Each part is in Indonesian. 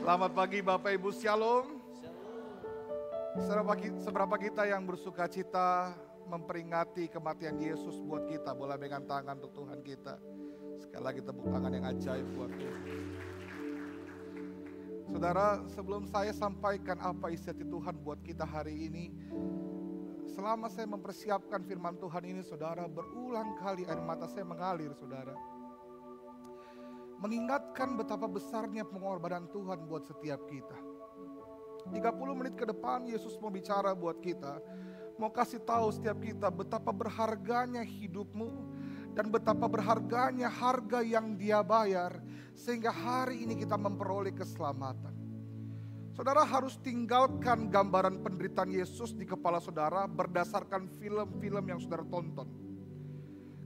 Selamat pagi Bapak Ibu, Shalom. Seberapa kita yang bersuka cita memperingati kematian Yesus buat kita. Boleh pegang tangan untuk Tuhan kita. Sekali lagi tepuk tangan yang ajaib buat Tuhan. Saudara, sebelum saya sampaikan apa isi hati Tuhan buat kita hari ini, selama saya mempersiapkan firman Tuhan ini, saudara, berulang kali air mata saya mengalir, saudara. Mengingatkan betapa besarnya pengorbanan Tuhan buat setiap kita. 30 menit ke depan Yesus mau bicara buat kita. Mau kasih tahu setiap kita betapa berharganya hidupmu. Dan betapa berharganya harga yang Dia bayar. Sehingga hari ini kita memperoleh keselamatan. Saudara harus tinggalkan gambaran penderitaan Yesus di kepala saudara berdasarkan film-film yang saudara tonton.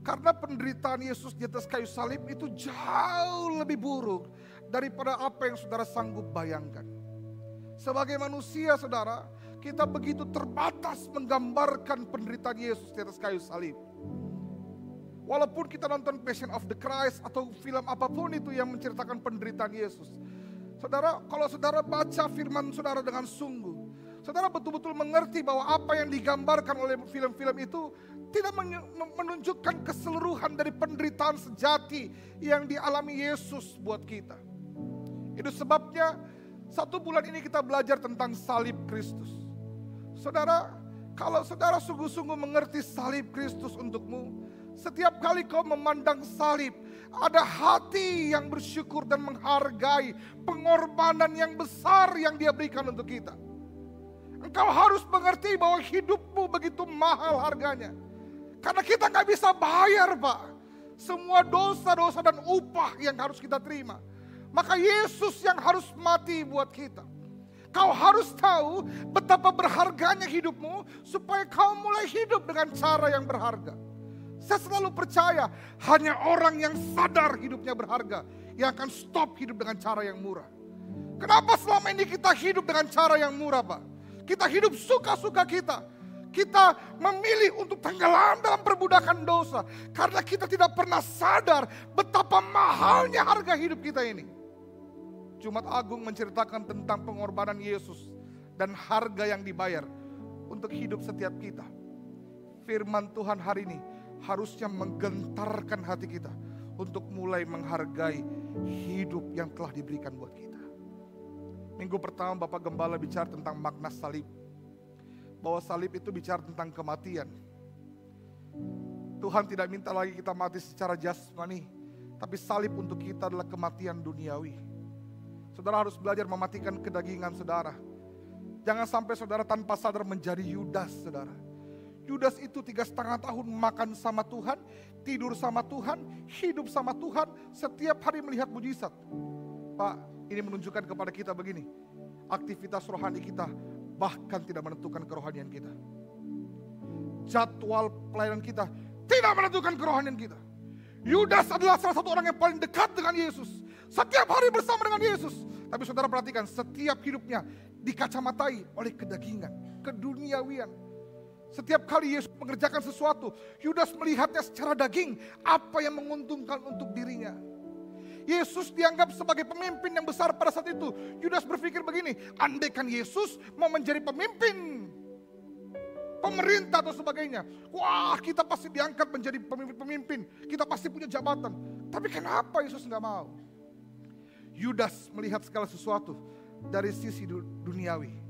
Karena penderitaan Yesus di atas kayu salib itu jauh lebih buruk daripada apa yang saudara sanggup bayangkan. Sebagai manusia saudara, kita begitu terbatas menggambarkan penderitaan Yesus di atas kayu salib. Walaupun kita nonton Passion of the Christ atau film apapun itu yang menceritakan penderitaan Yesus. Saudara, kalau saudara baca firman saudara dengan sungguh, saudara betul-betul mengerti bahwa apa yang digambarkan oleh film-film itu tidak menunjukkan keseluruhan dari penderitaan sejati yang dialami Yesus buat kita. Itu sebabnya 1 bulan ini kita belajar tentang salib Kristus. Saudara, kalau saudara sungguh-sungguh mengerti salib Kristus untukmu, setiap kali kau memandang salib, ada hati yang bersyukur dan menghargai pengorbanan yang besar yang Dia berikan untuk kita. Engkau harus mengerti bahwa hidupmu begitu mahal harganya. Karena kita gak bisa bayar, Pak, semua dosa-dosa dan upah yang harus kita terima. Maka Yesus yang harus mati buat kita. Kau harus tahu betapa berharganya hidupmu supaya kau mulai hidup dengan cara yang berharga. Saya selalu percaya hanya orang yang sadar hidupnya berharga yang akan stop hidup dengan cara yang murah. Kenapa selama ini kita hidup dengan cara yang murah, Pak? Kita hidup suka-suka kita. Kita memilih untuk tenggelam dalam perbudakan dosa. Karena kita tidak pernah sadar betapa mahalnya harga hidup kita ini. Jumat Agung menceritakan tentang pengorbanan Yesus dan harga yang dibayar untuk hidup setiap kita. Firman Tuhan hari ini harusnya menggentarkan hati kita untuk mulai menghargai hidup yang telah diberikan buat kita. Minggu pertama Bapak Gembala bicara tentang makna salib. Bahwa salib itu bicara tentang kematian. Tuhan tidak minta lagi kita mati secara jasmani, tapi salib untuk kita adalah kematian duniawi. Saudara harus belajar mematikan kedagingan saudara. Jangan sampai saudara tanpa sadar menjadi Yudas, saudara. Yudas itu 3,5 tahun makan sama Tuhan, tidur sama Tuhan, hidup sama Tuhan, setiap hari melihat mujizat. Pak, ini menunjukkan kepada kita begini, aktivitas rohani kita bahkan tidak menentukan kerohanian kita. Jadwal pelayanan kita tidak menentukan kerohanian kita. Yudas adalah salah satu orang yang paling dekat dengan Yesus. Setiap hari bersama dengan Yesus. Tapi saudara perhatikan, setiap hidupnya dikacamatai oleh kedagingan, keduniawian. Setiap kali Yesus mengerjakan sesuatu, Yudas melihatnya secara daging, apa yang menguntungkan untuk dirinya. Yesus dianggap sebagai pemimpin yang besar pada saat itu. Yudas berpikir begini, andaikan Yesus mau menjadi pemimpin, pemerintah atau sebagainya, wah kita pasti diangkat menjadi pemimpin, kita pasti punya jabatan. Tapi kenapa Yesus gak mau? Yudas melihat segala sesuatu dari sisi duniawi.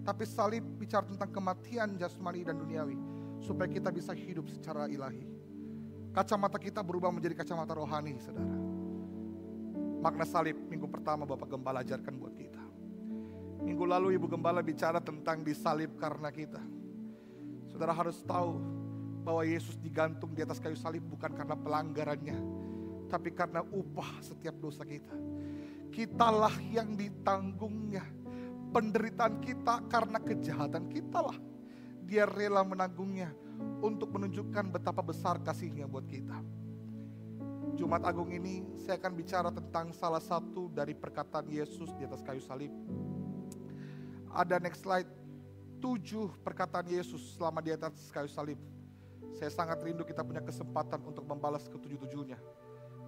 Tapi salib bicara tentang kematian jasmani dan duniawi, supaya kita bisa hidup secara ilahi. Kacamata kita berubah menjadi kacamata rohani, saudara. Makna salib minggu pertama Bapak Gembala ajarkan buat kita. Minggu lalu Ibu Gembala bicara tentang disalib karena kita. Saudara harus tahu bahwa Yesus digantung di atas kayu salib bukan karena pelanggarannya, tapi karena upah setiap dosa kita. Kitalah yang ditanggungnya. Penderitaan kita karena kejahatan kitalah. Dia rela menanggungnya untuk menunjukkan betapa besar kasihnya buat kita. Jumat Agung ini saya akan bicara tentang salah satu dari perkataan Yesus di atas kayu salib. Ada next slide, 7 perkataan Yesus selama di atas kayu salib. Saya sangat rindu kita punya kesempatan untuk membalas ke 7-7-nya.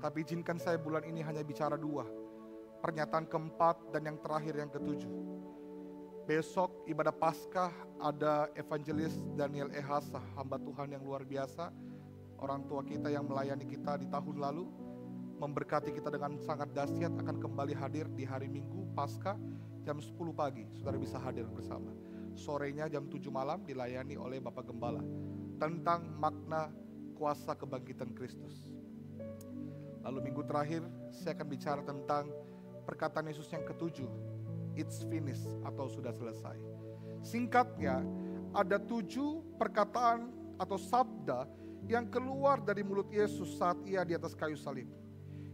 Tapi izinkan saya bulan ini hanya bicara 2. pernyataan keempat dan yang terakhir yang ketujuh. Besok ibadah Paskah ada evangelis Daniel Ehasa, hamba Tuhan yang luar biasa. Orang tua kita yang melayani kita di tahun lalu, memberkati kita dengan sangat dahsyat, akan kembali hadir di hari Minggu Paskah jam 10 pagi. Saudara bisa hadir bersama. Sorenya jam 7 malam dilayani oleh Bapak Gembala tentang makna kuasa kebangkitan Kristus. Lalu minggu terakhir saya akan bicara tentang perkataan Yesus yang ketujuh, it's finished atau sudah selesai. Singkatnya, ada 7 perkataan atau sabda yang keluar dari mulut Yesus saat ia di atas kayu salib.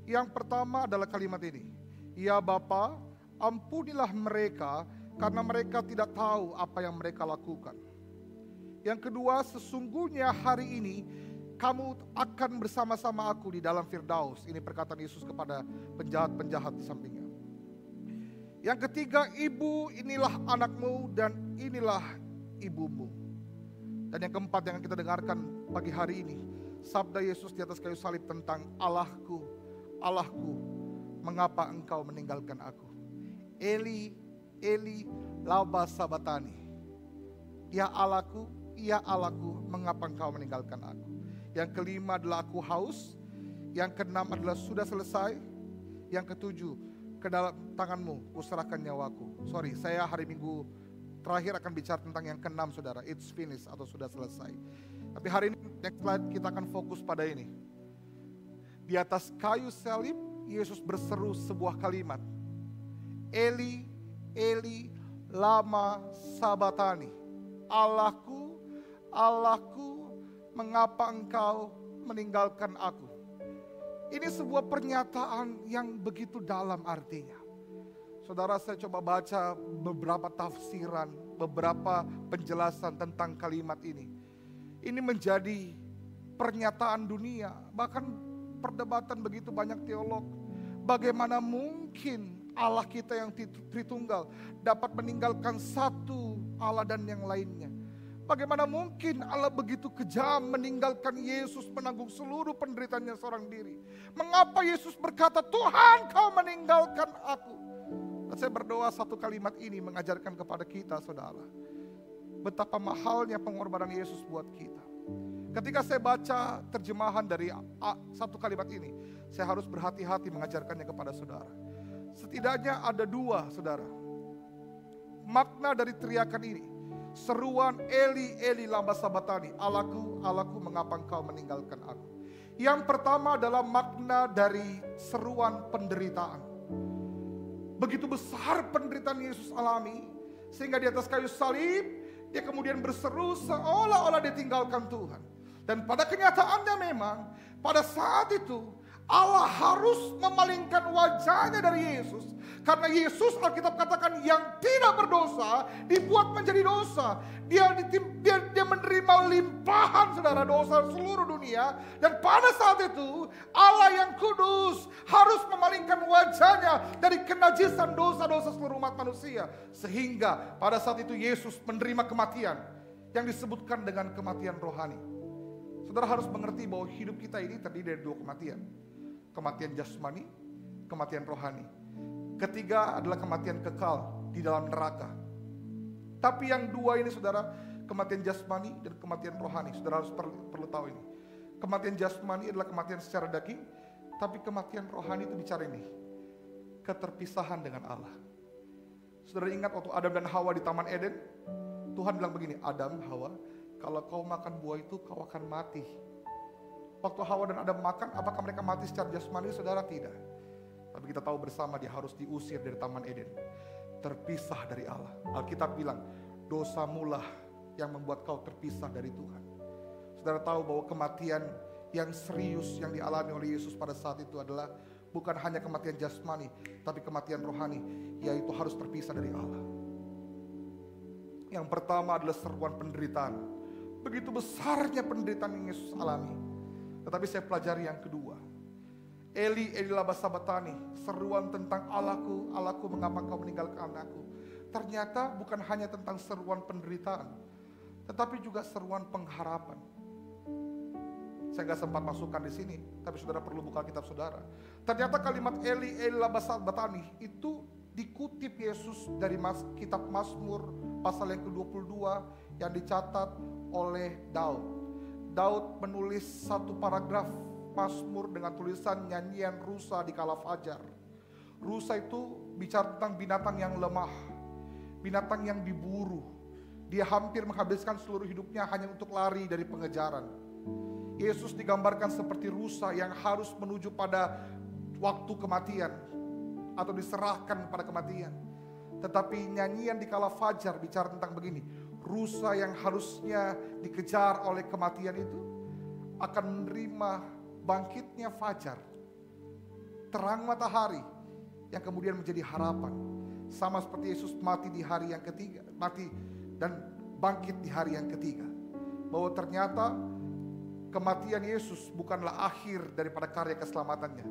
Yang pertama adalah kalimat ini, ya Bapa, ampunilah mereka karena mereka tidak tahu apa yang mereka lakukan. Yang kedua, sesungguhnya hari ini kamu akan bersama-sama aku di dalam Firdaus. Ini perkataan Yesus kepada penjahat-penjahat di sampingnya. Yang ketiga, ibu, inilah anakmu dan inilah ibumu. Dan yang keempat yang kita dengarkan pagi hari ini, sabda Yesus di atas kayu salib tentang Allahku, Allahku, mengapa engkau meninggalkan aku? Eli, Eli, lama sabatani. Ya Allahku, mengapa engkau meninggalkan aku? Yang kelima adalah aku haus. Yang keenam adalah sudah selesai. Yang ketujuh, ke dalam tanganmu kuserahkan nyawaku. Saya hari Minggu terakhir akan bicara tentang yang keenam, saudara, it's finished atau sudah selesai. Tapi hari ini next slide kita akan fokus pada ini. Di atas kayu salib Yesus berseru sebuah kalimat, Eli, Eli, lama sabatani. Allahku, Allahku, mengapa engkau meninggalkan aku? Ini sebuah pernyataan yang begitu dalam artinya. Saudara, saya coba baca beberapa tafsiran, beberapa penjelasan tentang kalimat ini. Ini menjadi pernyataan dunia, bahkan perdebatan begitu banyak teolog. Bagaimana mungkin Allah kita yang Tritunggal dapat meninggalkan satu Allah dan yang lainnya? Bagaimana mungkin Allah begitu kejam meninggalkan Yesus menanggung seluruh penderitaannya seorang diri? Mengapa Yesus berkata, Tuhan kau meninggalkan aku? Dan saya berdoa satu kalimat ini mengajarkan kepada kita, saudara, betapa mahalnya pengorbanan Yesus buat kita. Ketika saya baca terjemahan dari satu kalimat ini, saya harus berhati-hati mengajarkannya kepada saudara. Setidaknya ada 2, saudara, makna dari teriakan ini. Seruan Eli, Eli lama sabatani, Allahku, Allahku, mengapa engkau meninggalkan aku? Yang pertama adalah makna dari seruan penderitaan. Begitu besar penderitaan Yesus alami, sehingga di atas kayu salib dia kemudian berseru seolah-olah ditinggalkan Tuhan. Dan pada kenyataannya memang pada saat itu Allah harus memalingkan wajahnya dari Yesus. Karena Yesus, Alkitab katakan, yang tidak berdosa dibuat menjadi dosa. Dia menerima limpahan, saudara, dosa seluruh dunia. Dan pada saat itu Allah yang kudus harus memalingkan wajahnya dari kenajisan dosa-dosa seluruh umat manusia. Sehingga pada saat itu Yesus menerima kematian yang disebutkan dengan kematian rohani. Saudara harus mengerti bahwa hidup kita ini terdiri dari 2 kematian. Kematian jasmani, kematian rohani. Ketiga adalah kematian kekal di dalam neraka. Tapi yang 2 ini, saudara, kematian jasmani dan kematian rohani. Saudara harus perlu tahu ini. Kematian jasmani adalah kematian secara daging, tapi kematian rohani itu bicara ini, keterpisahan dengan Allah. Saudara ingat waktu Adam dan Hawa di Taman Eden, Tuhan bilang begini, Adam, Hawa, kalau kau makan buah itu kau akan mati. Waktu Hawa dan Adam makan, apakah mereka mati secara jasmani? Saudara, tidak. Tapi kita tahu bersama dia harus diusir dari Taman Eden. Terpisah dari Allah. Alkitab bilang, dosamulah yang membuat kau terpisah dari Tuhan. Saudara tahu bahwa kematian yang serius yang dialami oleh Yesus pada saat itu adalah bukan hanya kematian jasmani, tapi kematian rohani, yaitu harus terpisah dari Allah. Yang pertama adalah seruan penderitaan. Begitu besarnya penderitaan yang Yesus alami. Tetapi saya pelajari yang kedua. Eli, Eli lama sabatani, seruan tentang Allahku, Allahku, mengapa kau meninggalkan aku? Ternyata bukan hanya tentang seruan penderitaan, tetapi juga seruan pengharapan. Saya gak sempat masukkan di sini, tapi saudara perlu buka kitab saudara. Ternyata kalimat Eli, Eli lama sabatani itu dikutip Yesus dari kitab Mazmur pasal yang ke-22 yang dicatat oleh Daud. Daud menulis satu paragraf Mazmur dengan tulisan nyanyian rusa di kala fajar. Rusa itu bicara tentang binatang yang lemah, binatang yang diburu. Dia hampir menghabiskan seluruh hidupnya hanya untuk lari dari pengejaran. Yesus digambarkan seperti rusa yang harus menuju pada waktu kematian atau diserahkan pada kematian. Tetapi nyanyian di kala fajar bicara tentang begini, rusa yang harusnya dikejar oleh kematian itu akan menerima bangkitnya fajar, terang matahari yang kemudian menjadi harapan. Sama seperti Yesus mati di hari yang ketiga, mati dan bangkit di hari yang ketiga. Bahwa ternyata kematian Yesus bukanlah akhir daripada karya keselamatannya,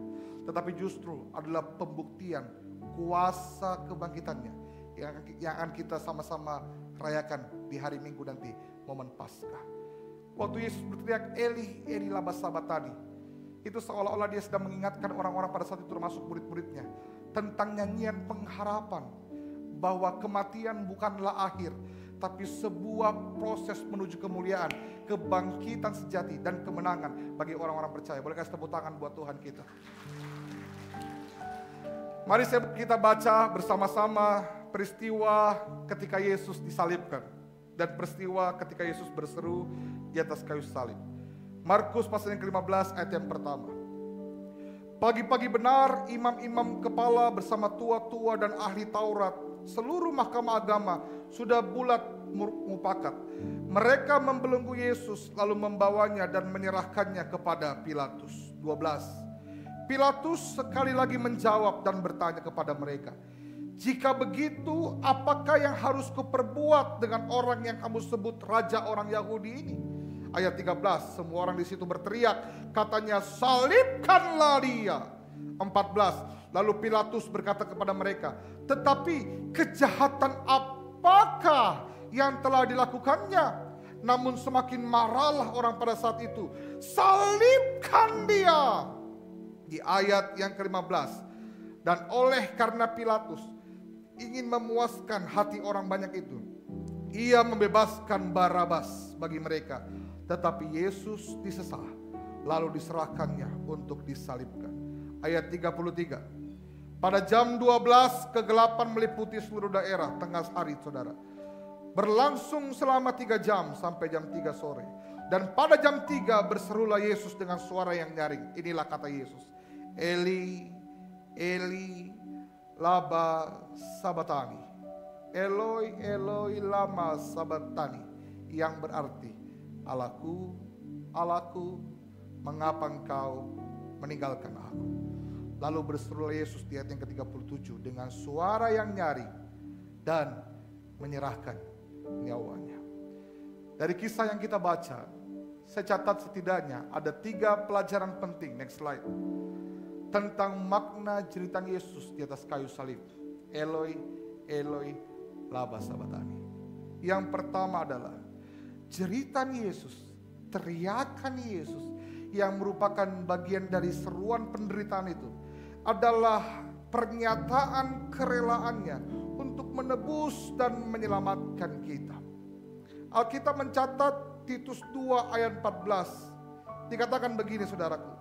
tetapi justru adalah pembuktian kuasa kebangkitannya yang akan kita sama-sama rayakan di hari Minggu nanti, momen Paskah. Waktu Yesus berteriak Eli, Eli lama sabatani, itu seolah-olah dia sedang mengingatkan orang-orang pada saat itu, termasuk murid-muridnya, tentang nyanyian pengharapan bahwa kematian bukanlah akhir, tapi sebuah proses menuju kemuliaan, kebangkitan sejati dan kemenangan bagi orang-orang percaya. Boleh kasih tepuk tangan buat Tuhan kita. Mari kita baca bersama-sama peristiwa ketika Yesus disalibkan dan peristiwa ketika Yesus berseru di atas kayu salib. Markus pasal yang ke-15 ayat yang pertama. Pagi-pagi benar imam-imam kepala bersama tua-tua dan ahli Taurat, seluruh mahkamah agama sudah bulat mufakat. Mereka membelenggu Yesus lalu membawanya dan menyerahkannya kepada Pilatus. 12. Pilatus sekali lagi menjawab dan bertanya kepada mereka, jika begitu apakah yang harus kuperbuat dengan orang yang kamu sebut raja orang Yahudi ini? Ayat 13, semua orang di situ berteriak, katanya salibkanlah dia. 14, lalu Pilatus berkata kepada mereka, tetapi kejahatan apakah yang telah dilakukannya? Namun semakin marahlah orang pada saat itu, salibkan dia. Di ayat yang ke-15, dan oleh karena Pilatus ingin memuaskan hati orang banyak itu, ia membebaskan Barabas bagi mereka, tetapi Yesus disesah lalu diserahkannya untuk disalibkan. Ayat 33, pada jam 12 kegelapan meliputi seluruh daerah tengah hari, saudara. Berlangsung selama 3 jam sampai jam 3 sore. Dan pada jam 3 berserulah Yesus dengan suara yang nyaring. Inilah kata Yesus, Eli, Eli, lama sabatani. Eloi, Eloi, lama sabatani. Yang berarti, Allahku, Allahku, mengapa engkau meninggalkan aku? Lalu berserulah Yesus di ayat yang ke-37 dengan suara yang nyaring dan menyerahkan nyawanya. Dari kisah yang kita baca, saya catat setidaknya ada 3 pelajaran penting. Next slide. Tentang makna jeritan Yesus di atas kayu salib. Eloi, Eloi, lama sabatani. Yang pertama adalah jeritan Yesus, teriakan Yesus yang merupakan bagian dari seruan penderitaan itu adalah pernyataan kerelaannya untuk menebus dan menyelamatkan kita. Alkitab mencatat Titus 2 ayat 14. Dikatakan begini, saudaraku.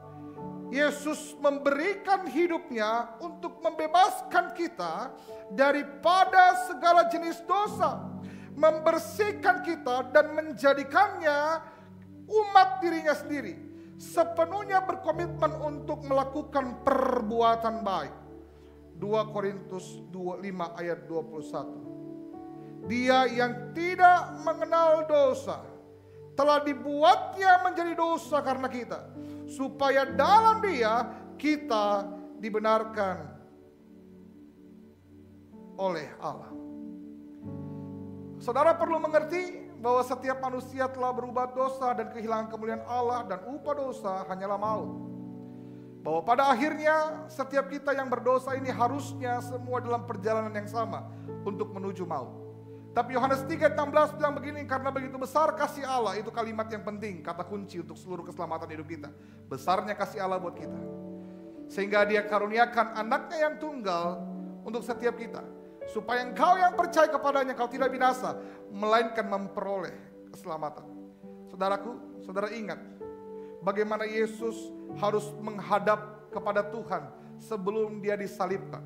Yesus memberikan hidupnya untuk membebaskan kita daripada segala jenis dosa, membersihkan kita dan menjadikannya umat dirinya sendiri, sepenuhnya berkomitmen untuk melakukan perbuatan baik. 2 Korintus 5 ayat 21. Dia yang tidak mengenal dosa telah dibuatnya menjadi dosa karena kita, supaya dalam dia kita dibenarkan oleh Allah. Saudara perlu mengerti bahwa setiap manusia telah berbuat dosa dan kehilangan kemuliaan Allah, dan upah dosa hanyalah maut. Bahwa pada akhirnya setiap kita yang berdosa ini harusnya semua dalam perjalanan yang sama untuk menuju maut. Tapi Yohanes 3:16 bilang begini, karena begitu besar kasih Allah, itu kalimat yang penting, kata kunci untuk seluruh keselamatan hidup kita. Besarnya kasih Allah buat kita. Sehingga Dia karuniakan anaknya yang tunggal untuk setiap kita. Supaya engkau yang percaya kepadanya, kau tidak binasa, melainkan memperoleh keselamatan. Saudaraku, saudara ingat bagaimana Yesus harus menghadap kepada Tuhan sebelum Dia disalibkan.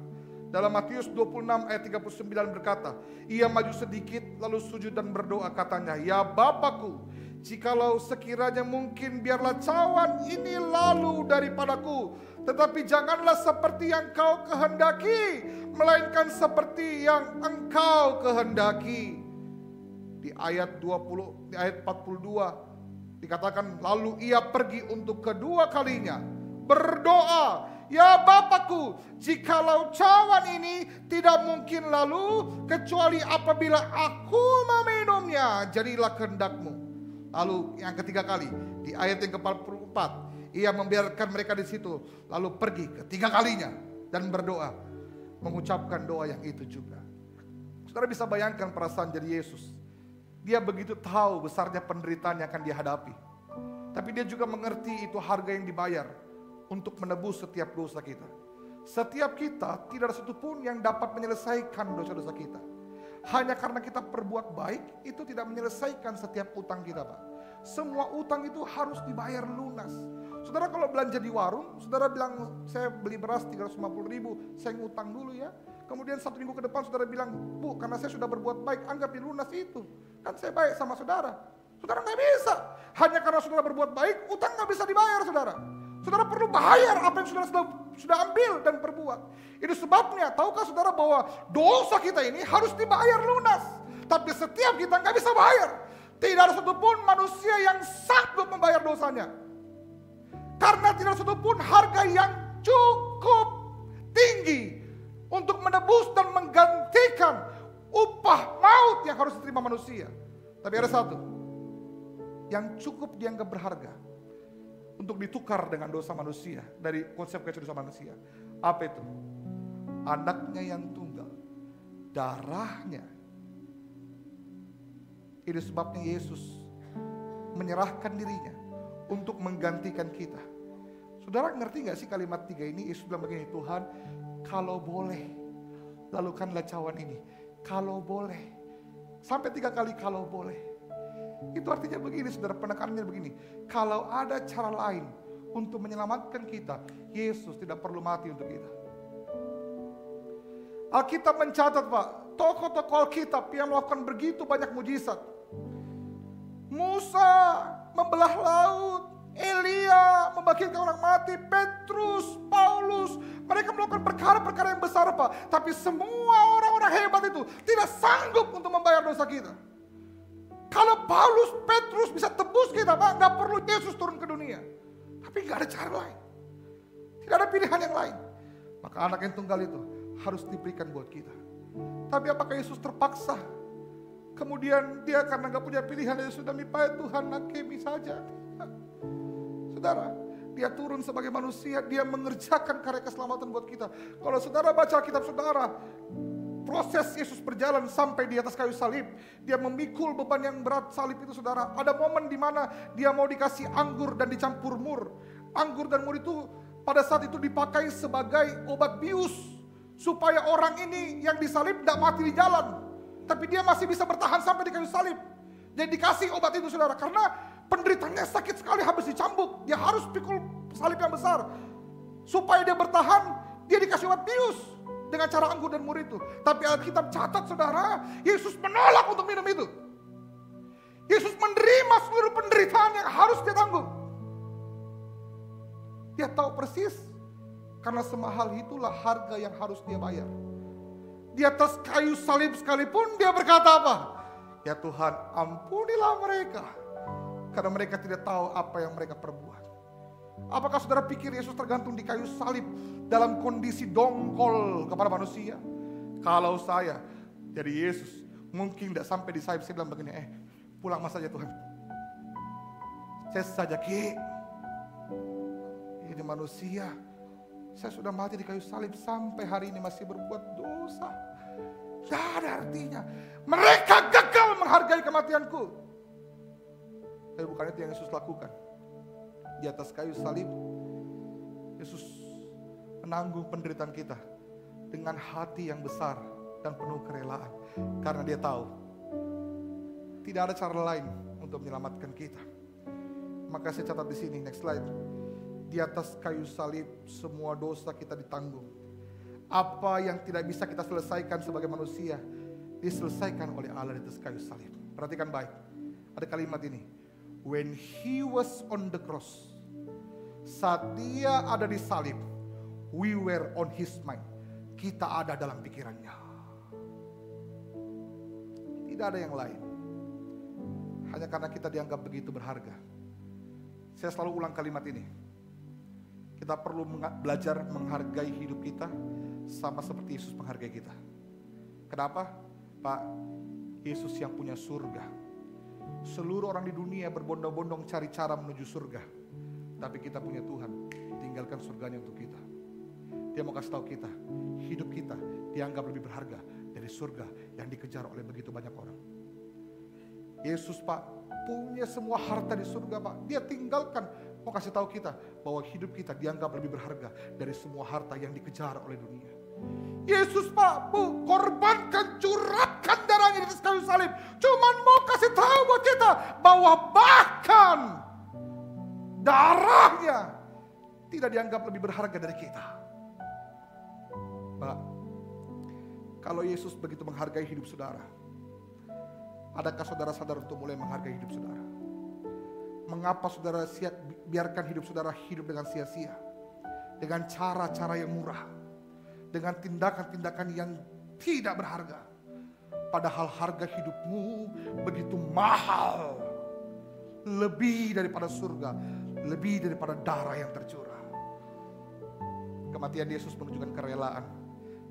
Dalam Matius 26 ayat 39 berkata, Ia maju sedikit lalu sujud dan berdoa, katanya, Ya Bapakku, jikalau sekiranya mungkin biarlah cawan ini lalu daripadaku, tetapi janganlah seperti yang kau kehendaki, melainkan seperti yang engkau kehendaki. Di ayat 42 dikatakan, lalu ia pergi untuk kedua kalinya berdoa, Ya Bapakku, jikalau cawan ini tidak mungkin lalu kecuali apabila aku meminumnya, jadilah kehendak-Mu. Lalu yang ketiga kali di ayat yang ke-44, Ia membiarkan mereka di situ, lalu pergi ketiga kalinya dan berdoa, mengucapkan doa yang itu juga. Saudara bisa bayangkan perasaan jadi Yesus. Dia begitu tahu besarnya penderitaan yang akan dia hadapi. Tapi dia juga mengerti itu harga yang dibayar untuk menebus setiap dosa kita. Setiap kita tidak ada satupun yang dapat menyelesaikan dosa-dosa kita. Hanya karena kita berbuat baik, itu tidak menyelesaikan setiap utang kita, Pak. Semua utang itu harus dibayar lunas. Saudara kalau belanja di warung, saudara bilang, saya beli beras 350.000, saya ngutang dulu ya. Kemudian 1 minggu ke depan saudara bilang, Bu, karena saya sudah berbuat baik, anggap dilunas itu. Kan saya baik sama saudara. Saudara nggak bisa. Hanya karena saudara berbuat baik, utang nggak bisa dibayar, saudara. Saudara perlu bayar apa yang saudara sudah ambil dan perbuat. Itu sebabnya, tahukah saudara bahwa dosa kita ini harus dibayar lunas. Tapi setiap kita nggak bisa bayar. Tidak ada satupun manusia yang sanggup membayar dosanya. Karena tidak ada satupun harga yang cukup tinggi untuk menebus dan menggantikan upah maut yang harus diterima manusia. Tapi ada satu yang cukup dianggap berharga untuk ditukar dengan dosa manusia, dari konsep dosa manusia. Apa itu? Anaknya yang tunggal, darahnya. Itu sebabnya Yesus menyerahkan dirinya untuk menggantikan kita. Saudara ngerti gak sih kalimat 3 ini? Yesus bilang begini, Tuhan, kalau boleh, lakukanlah cawan ini. Kalau boleh. Sampai 3 kali kalau boleh. Itu artinya begini, saudara, penekanannya begini. Kalau ada cara lain untuk menyelamatkan kita, Yesus tidak perlu mati untuk kita. Alkitab mencatat, Pak, tokoh-tokoh Alkitab yang melakukan begitu banyak mujizat. Musa membelah laut, Elia membangkitkan orang mati, Petrus, Paulus, mereka melakukan perkara-perkara yang besar, Pak. Tapi semua orang-orang hebat itu tidak sanggup untuk membayar dosa kita. Kalau Paulus, Petrus bisa tebus kita, Pak, gak perlu Yesus turun ke dunia. Tapi gak ada cara lain. Tidak ada pilihan yang lain. Maka anak yang tunggal itu harus diberikan buat kita. Tapi apakah Yesus terpaksa? Kemudian dia karena gak punya pilihan, dia sudah mipai Tuhan, nakemi saja. Saudara, dia turun sebagai manusia, dia mengerjakan karya keselamatan buat kita. Kalau saudara baca kitab saudara, proses Yesus berjalan sampai di atas kayu salib, dia memikul beban yang berat salib itu, saudara. Ada momen di mana dia mau dikasih anggur dan dicampur mur. Anggur dan mur itu pada saat itu dipakai sebagai obat bius, supaya orang ini yang disalib tidak mati di jalan, tapi dia masih bisa bertahan sampai di kayu salib. Jadi dikasih obat itu, saudara, karena penderitaannya sakit sekali, habis dicambuk. Dia harus pikul salib yang besar. Supaya dia bertahan, dia dikasih obat bius dengan cara anggur dan mur itu. Tapi Alkitab catat, saudara, Yesus menolak untuk minum itu. Yesus menerima seluruh penderitaan yang harus dia tanggung. Dia tahu persis, karena semahal itulah harga yang harus dia bayar. Di atas kayu salib sekalipun dia berkata apa? Ya Tuhan, ampunilah mereka, karena mereka tidak tahu apa yang mereka perbuat. Apakah saudara pikir Yesus tergantung di kayu salib dalam kondisi dongkol kepada manusia? Kalau saya jadi Yesus, mungkin tidak sampai di salib saya bilang begini, pulang mas saja Tuhan. Saya saja ini manusia, saya sudah mati di kayu salib sampai hari ini masih berbuat dosa. Tidak ada artinya. Mereka gagal menghargai kematianku. Tapi bukan itu yang Yesus lakukan. Di atas kayu salib, Yesus menanggung penderitaan kita dengan hati yang besar dan penuh kerelaan. Karena dia tahu tidak ada cara lain untuk menyelamatkan kita. Maka saya catat di sini, next slide. Di atas kayu salib semua dosa kita ditanggung. Apa yang tidak bisa kita selesaikan sebagai manusia diselesaikan oleh Allah di atas kayu salib. Perhatikan baik. Ada kalimat ini. When he was on the cross. Saat dia ada di salib, we were on his mind. Kita ada dalam pikirannya. Tidak ada yang lain. Hanya karena kita dianggap begitu berharga. Saya selalu ulang kalimat ini. Kita perlu belajar menghargai hidup kita sama seperti Yesus menghargai kita. Kenapa? Pak, Yesus yang punya surga. Seluruh orang di dunia berbondong-bondong cari cara menuju surga. Tapi kita punya Tuhan, tinggalkan surganya untuk kita. Dia mau kasih tahu kita, hidup kita dianggap lebih berharga dari surga yang dikejar oleh begitu banyak orang. Yesus Pak, punya semua harta di surga Pak. Dia tinggalkan, mau kasih tahu kita bahwa hidup kita dianggap lebih berharga dari semua harta yang dikejar oleh dunia. Yesus Pak, Bu, korbankan, curahkan darahnya di atas kayu salib. Cuman mau kasih tahu buat kita bahwa bahkan darahnya tidak dianggap lebih berharga dari kita. Pak, kalau Yesus begitu menghargai hidup saudara, adakah saudara sadar untuk mulai menghargai hidup saudara? Mengapa saudara biarkan hidup saudara hidup dengan sia-sia? Dengan cara-cara yang murah. Dengan tindakan-tindakan yang tidak berharga. Padahal harga hidupmu begitu mahal. Lebih daripada surga. Lebih daripada darah yang tercurah. Kematian Yesus menunjukkan kerelaan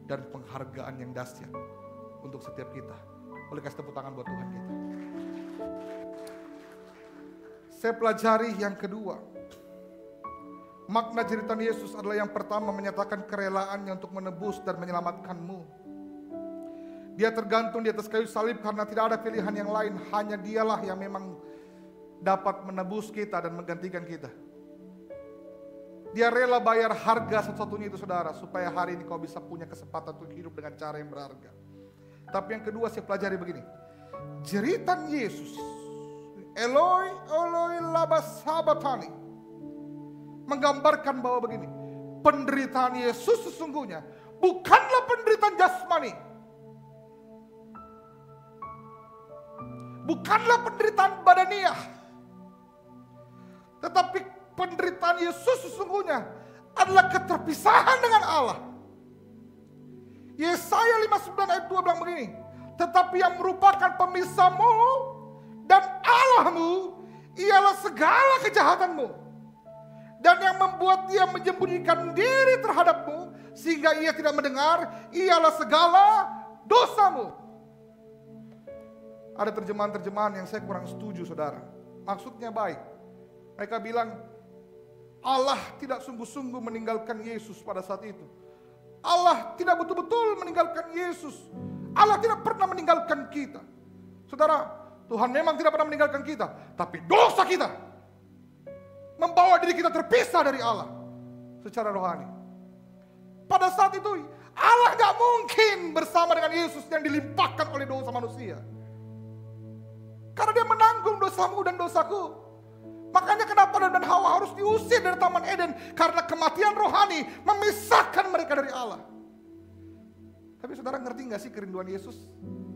dan penghargaan yang dahsyat untuk setiap kita. Boleh kasih tepuk tangan buat Tuhan kita. Saya pelajari yang kedua. Makna jeritan Yesus adalah yang pertama menyatakan kerelaannya untuk menebus dan menyelamatkanmu. Dia tergantung di atas kayu salib karena tidak ada pilihan yang lain. Hanya dialah yang memang dapat menebus kita dan menggantikan kita. Dia rela bayar harga satu-satunya itu saudara. Supaya hari ini kau bisa punya kesempatan untuk hidup dengan cara yang berharga. Tapi yang kedua saya pelajari begini. Jeritan Yesus. Eloi, Eloi, lama sabatani. Menggambarkan bahwa begini. Penderitaan Yesus sesungguhnya bukanlah penderitaan jasmani. Bukanlah penderitaan badaniah. Tetapi penderitaan Yesus sesungguhnya adalah keterpisahan dengan Allah. Yesaya 59 ayat 2 bilang begini. Tetapi yang merupakan pemisahmu dan Allahmu ialah segala kejahatanmu. Dan yang membuat dia menyembunyikan diri terhadapmu sehingga ia tidak mendengar ialah segala dosamu. Ada terjemahan-terjemahan yang saya kurang setuju saudara. Maksudnya baik. Mereka bilang Allah tidak sungguh-sungguh meninggalkan Yesus pada saat itu. Allah tidak betul-betul meninggalkan Yesus. Allah tidak pernah meninggalkan kita. Saudara, Tuhan memang tidak pernah meninggalkan kita. Tapi dosa kita membawa diri kita terpisah dari Allah secara rohani. Pada saat itu Allah gak mungkin bersama dengan Yesus yang dilimpahkan oleh dosa manusia. Karena dia menanggung dosamu dan dosaku. Makanya kenapa Adam dan Hawa harus diusir dari Taman Eden. Karena kematian rohani memisahkan mereka dari Allah. Tapi saudara ngerti gak sih kerinduan Yesus?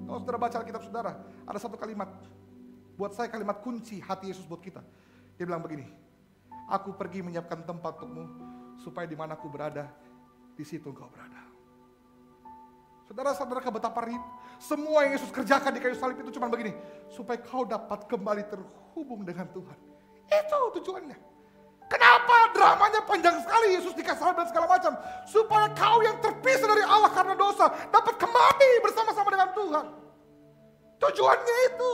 Kalau saudara baca Alkitab saudara, ada satu kalimat. Buat saya kalimat kunci hati Yesus buat kita. Dia bilang begini. Aku pergi menyiapkan tempat untukmu, supaya di mana aku berada, di situ engkau berada. Saudara-saudara betapa semua yang Yesus kerjakan di kayu salib itu cuma begini. Supaya kau dapat kembali terhubung dengan Tuhan. Itu tujuannya. Kenapa dramanya panjang sekali Yesus dikasih salib dan segala macam. Supaya kau yang terpisah dari Allah karena dosa, dapat kembali bersama-sama dengan Tuhan. Tujuannya itu.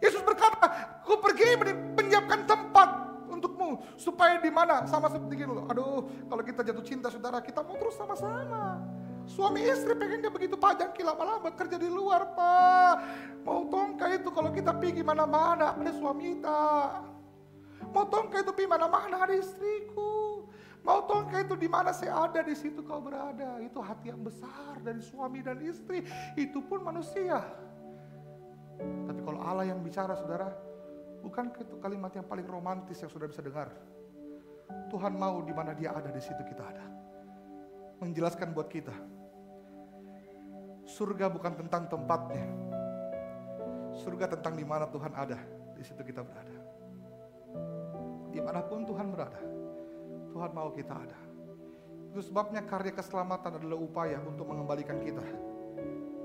Yesus berkata, aku pergi menyiapkan tempat untukmu supaya di mana sama seperti gini loh. Aduh, kalau kita jatuh cinta saudara, kita mau terus sama-sama. Suami istri pengennya begitu pajang lama-lama kerja di luar Pak. Mau tongka itu kalau kita pergi mana-mana ada suami kita. Mau tongka itu pergi mana-mana ada istriku. Mau tahukah itu di mana saya ada, di situ kau berada. Itu hati yang besar dari suami dan istri. Itu pun manusia. Tapi kalau Allah yang bicara, saudara, bukan itu kalimat yang paling romantis yang saudara bisa dengar. Tuhan mau di mana Dia ada, di situ kita ada. Menjelaskan buat kita, surga bukan tentang tempatnya. Surga tentang di mana Tuhan ada, di situ kita berada. Dimanapun Tuhan berada, Tuhan mau kita ada. Itu sebabnya karya keselamatan adalah upaya untuk mengembalikan kita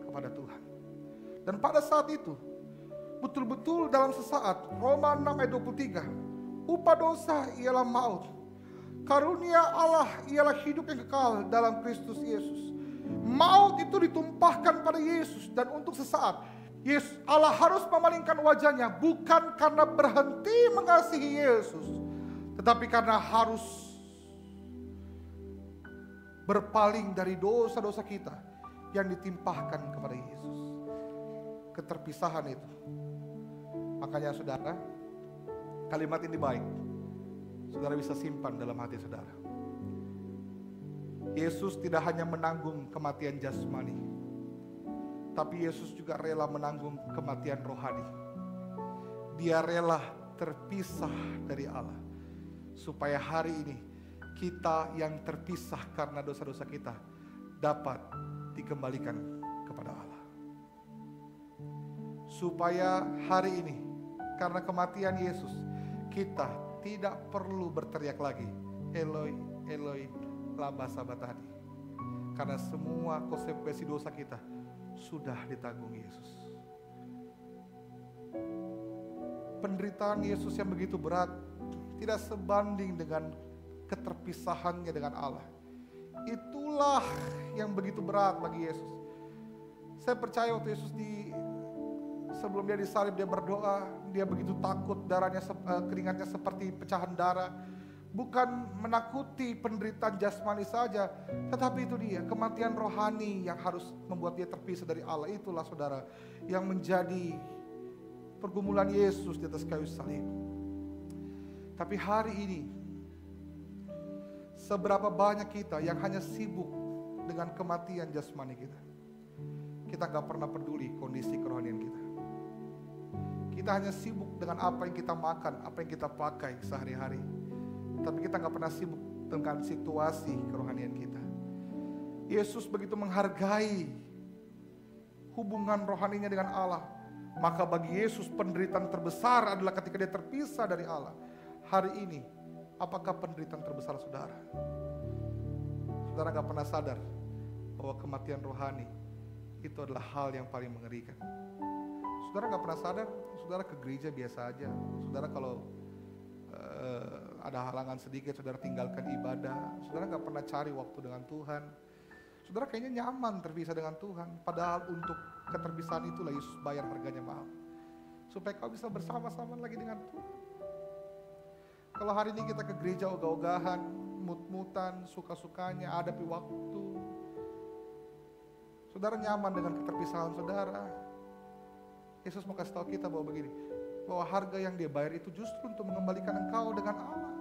kepada Tuhan. Dan pada saat itu, betul-betul dalam sesaat, Roma 6 ayat 23, upah dosa ialah maut, karunia Allah ialah hidup yang kekal dalam Kristus Yesus. Maut itu ditumpahkan pada Yesus, dan untuk sesaat Allah harus memalingkan wajahnya, bukan karena berhenti mengasihi Yesus, tetapi karena harus berpaling dari dosa-dosa kita yang ditimpahkan kepada Yesus. Keterpisahan itu. Makanya saudara, kalimat ini baik. Saudara bisa simpan dalam hati saudara. Yesus tidak hanya menanggung kematian jasmani, tapi Yesus juga rela menanggung kematian rohani. Dia rela terpisah dari Allah, supaya hari ini kita yang terpisah karena dosa-dosa kita dapat dikembalikan kepada Allah. Supaya hari ini karena kematian Yesus, kita tidak perlu berteriak lagi, Eloi, Eloi, lama sabachthani. Karena semua konsekuensi dosa kita sudah ditanggung Yesus. Penderitaan Yesus yang begitu berat tidak sebanding dengan keterpisahannya dengan Allah. Itulah yang begitu berat bagi Yesus. Saya percaya waktu Yesus sebelum dia disalib, dia berdoa, dia begitu takut, darahnya keringatnya seperti pecahan darah. Bukan menakuti penderitaan jasmani saja, tetapi itu dia, kematian rohani yang harus membuat dia terpisah dari Allah. Itulah saudara yang menjadi pergumulan Yesus di atas kayu salib. Tapi hari ini, seberapa banyak kita yang hanya sibuk dengan kematian jasmani kita. Kita gak pernah peduli kondisi kerohanian kita. Kita hanya sibuk dengan apa yang kita makan, apa yang kita pakai sehari-hari. Tapi kita gak pernah sibuk dengan situasi kerohanian kita. Yesus begitu menghargai hubungan rohaninya dengan Allah. Maka bagi Yesus penderitaan terbesar adalah ketika dia terpisah dari Allah. Hari ini, apakah penderitaan terbesar saudara? Saudara gak pernah sadar bahwa kematian rohani itu adalah hal yang paling mengerikan. Saudara gak pernah sadar, saudara ke gereja biasa aja. Saudara kalau ada halangan sedikit, saudara tinggalkan ibadah. Saudara gak pernah cari waktu dengan Tuhan. Saudara kayaknya nyaman terpisah dengan Tuhan. Padahal untuk keterpisahan itulah Yesus bayar harganya mahal, supaya kau bisa bersama-sama lagi dengan Tuhan. Kalau hari ini kita ke gereja ogah-ogahan, mut-mutan, suka-sukanya, hadapi waktu, saudara nyaman dengan keterpisahan saudara. Yesus mau kasih tahu kita bahwa begini, bahwa harga yang dia bayar itu justru untuk mengembalikan engkau dengan Allah.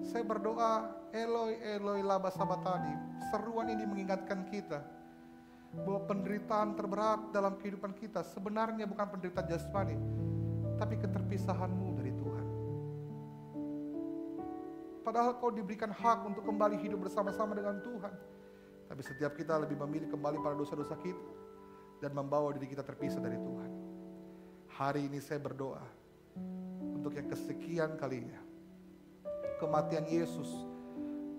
Saya berdoa, Eloi, Eloi, lama sabachthani. Seruan ini mengingatkan kita bahwa penderitaan terberat dalam kehidupan kita sebenarnya bukan penderitaan jasmani, tapi keterpisahanmu dari Tuhan. Padahal kau diberikan hak untuk kembali hidup bersama-sama dengan Tuhan. Tapi setiap kita lebih memilih kembali pada dosa-dosa kita dan membawa diri kita terpisah dari Tuhan. Hari ini saya berdoa untuk yang kesekian kalinya, kematian Yesus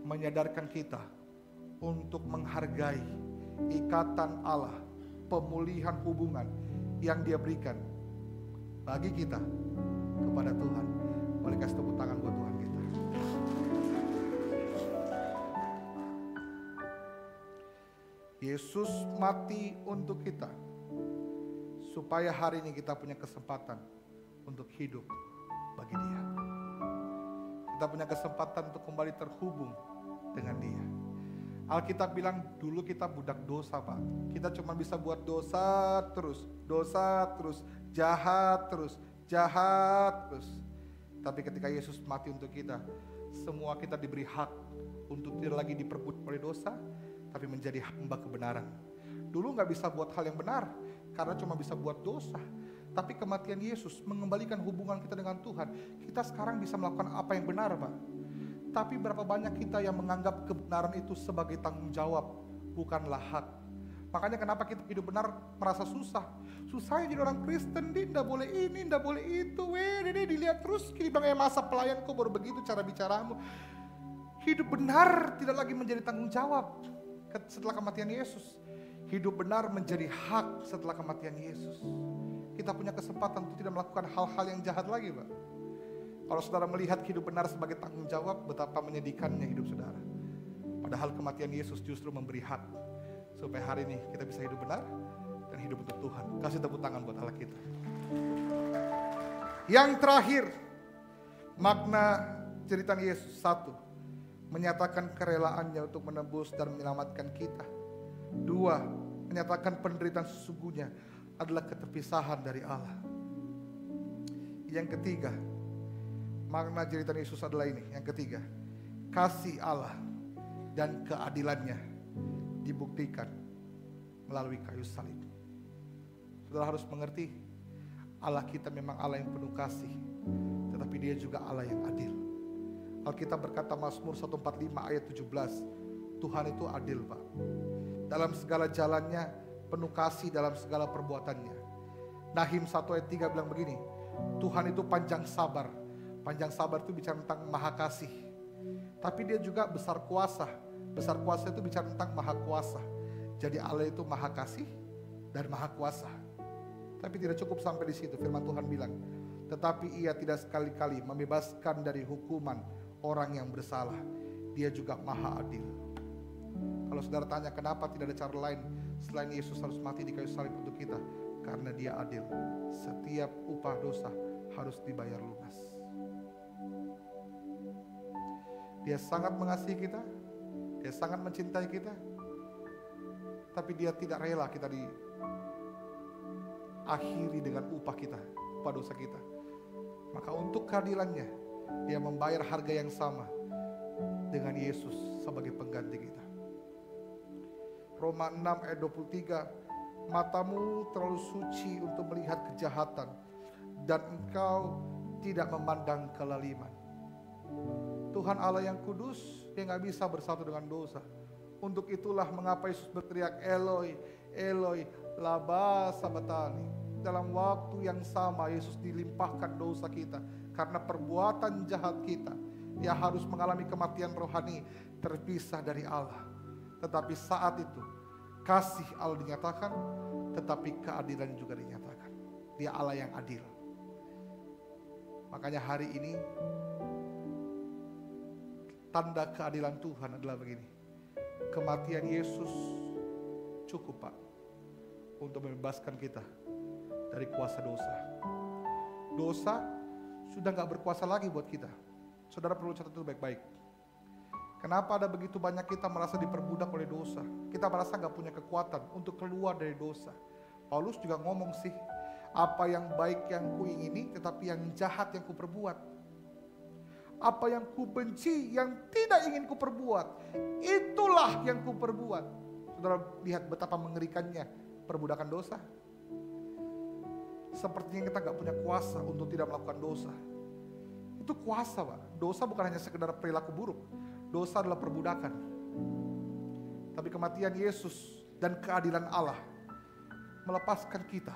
menyadarkan kita untuk menghargai ikatan Allah, pemulihan hubungan yang Dia berikan bagi kita kepada Tuhan. Boleh kasih tepuk tangan buat Tuhan kita. Yesus mati untuk kita, supaya hari ini kita punya kesempatan untuk hidup bagi Dia. Kita punya kesempatan untuk kembali terhubung dengan Dia. Alkitab bilang dulu kita budak dosa, Pak. Kita cuma bisa buat dosa terus, jahat terus. Tapi ketika Yesus mati untuk kita, Semua kita diberi hak untuk tidak lagi diperbudak oleh dosa, tapi menjadi hamba kebenaran. Dulu gak bisa buat hal yang benar, karena cuma bisa buat dosa. Tapi kematian Yesus mengembalikan hubungan kita dengan Tuhan. Kita sekarang bisa melakukan apa yang benar, Pak. Tapi berapa banyak kita yang menganggap kebenaran itu sebagai tanggung jawab, bukanlah hak. Makanya kenapa kita hidup benar merasa susah. Susahnya jadi orang Kristen, dia tidak boleh ini, tidak boleh itu. Dia dilihat terus, kini bilang masa pelayan kok baru begitu cara bicaramu. Hidup benar tidak lagi menjadi tanggung jawab setelah kematian Yesus. Hidup benar menjadi hak setelah kematian Yesus. Kita punya kesempatan untuk tidak melakukan hal-hal yang jahat lagi, Pak. Kalau saudara melihat hidup benar sebagai tanggung jawab, betapa menyedihkannya hidup saudara. Padahal kematian Yesus justru memberi hak, supaya hari ini kita bisa hidup benar dan hidup untuk Tuhan. Kasih tepuk tangan buat Allah kita. Yang terakhir, makna cerita Yesus. 1, menyatakan kerelaannya untuk menebus dan menyelamatkan kita. 2, menyatakan penderitaan sesungguhnya adalah keterpisahan dari Allah. Yang ketiga, makna cerita Yesus adalah ini. Yang ketiga, kasih Allah dan keadilannya dibuktikan melalui kayu salib. Saudara harus mengerti, Allah kita memang Allah yang penuh kasih, tetapi Dia juga Allah yang adil. Alkitab berkata Mazmur 145 ayat 17, Tuhan itu adil, Pak. Dalam segala jalannya penuh kasih, dalam segala perbuatannya. Nahim 1 ayat 3 bilang begini, Tuhan itu panjang sabar. Panjang sabar itu bicara tentang maha kasih. Tapi Dia juga besar kuasa. Besar kuasa itu bicara tentang maha kuasa. Jadi Allah itu maha kasih dan maha kuasa. Tapi tidak cukup sampai di situ. Firman Tuhan bilang, tetapi Ia tidak sekali-kali membebaskan dari hukuman orang yang bersalah. Dia juga maha adil. Kalau saudara tanya kenapa tidak ada cara lain selain Yesus harus mati di kayu salib untuk kita, karena Dia adil. Setiap upah dosa harus dibayar lunas. Dia sangat mengasihi kita, Dia sangat mencintai kita, tapi Dia tidak rela kita diakhiri dengan upah kita, upah dosa kita. Maka untuk keadilannya, Dia membayar harga yang sama dengan Yesus sebagai pengganti kita. Roma 6 ayat 23, matamu terlalu suci untuk melihat kejahatan, dan engkau tidak memandang kelaliman. Tuhan Allah yang kudus, Dia gak bisa bersatu dengan dosa. Untuk itulah mengapa Yesus berteriak, Eloi, Eloi, lama sabachthani. Dalam waktu yang sama Yesus dilimpahkan dosa kita. Karena perbuatan jahat kita, Dia harus mengalami kematian rohani, terpisah dari Allah. Tetapi saat itu kasih Allah dinyatakan, tetapi keadilan juga dinyatakan. Dia Allah yang adil. Makanya hari ini tanda keadilan Tuhan adalah begini. Kematian Yesus cukup, Pak, untuk membebaskan kita dari kuasa dosa. Dosa sudah gak berkuasa lagi buat kita. Saudara perlu catat itu baik-baik. Kenapa ada begitu banyak kita merasa diperbudak oleh dosa? Kita merasa gak punya kekuatan untuk keluar dari dosa. Paulus juga ngomong sih, apa yang baik yang kuingini, tetapi yang jahat yang kuperbuat. Apa yang kubenci, yang tidak ingin kuperbuat, itulah yang kuperbuat. Saudara lihat betapa mengerikannya perbudakan dosa. Sepertinya kita gak punya kuasa untuk tidak melakukan dosa. Itu kuasa, Pak. Dosa bukan hanya sekedar perilaku buruk. Dosa adalah perbudakan. Tapi kematian Yesus dan keadilan Allah melepaskan kita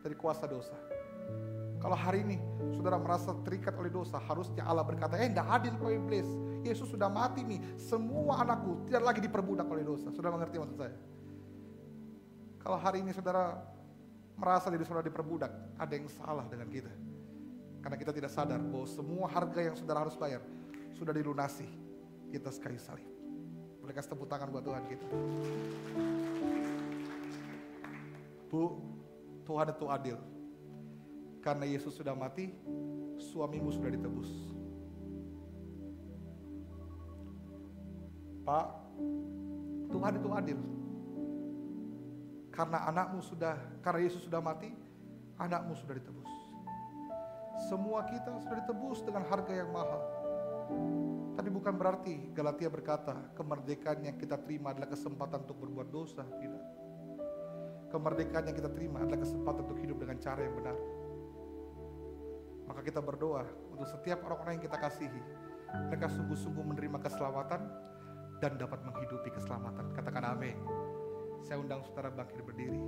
dari kuasa dosa. Kalau hari ini saudara merasa terikat oleh dosa, harusnya Allah berkata, enggak adil kau iblis. Yesus sudah mati nih, semua anakku tidak lagi diperbudak oleh dosa. Saudara mengerti maksud saya? Kalau hari ini saudara merasa diri saudara diperbudak, ada yang salah dengan kita. Karena kita tidak sadar bahwa semua harga yang saudara harus bayar sudah dilunasi di atas kayu salib. Boleh kasih tepuk tangan buat Tuhan kita. Bu, Tuhan itu adil. Karena Yesus sudah mati, suamimu sudah ditebus. Pak, Tuhan itu adil. Karena Yesus sudah mati, anakmu sudah ditebus. Semua kita sudah ditebus dengan harga yang mahal. Tapi bukan berarti Galatia berkata kemerdekaan yang kita terima adalah kesempatan untuk berbuat dosa. Tidak. Kemerdekaan yang kita terima adalah kesempatan untuk hidup dengan cara yang benar. Maka kita berdoa untuk setiap orang-orang yang kita kasihi, mereka sungguh-sungguh menerima keselamatan dan dapat menghidupi keselamatan. Katakan amin. Saya undang saudara bangkit berdiri.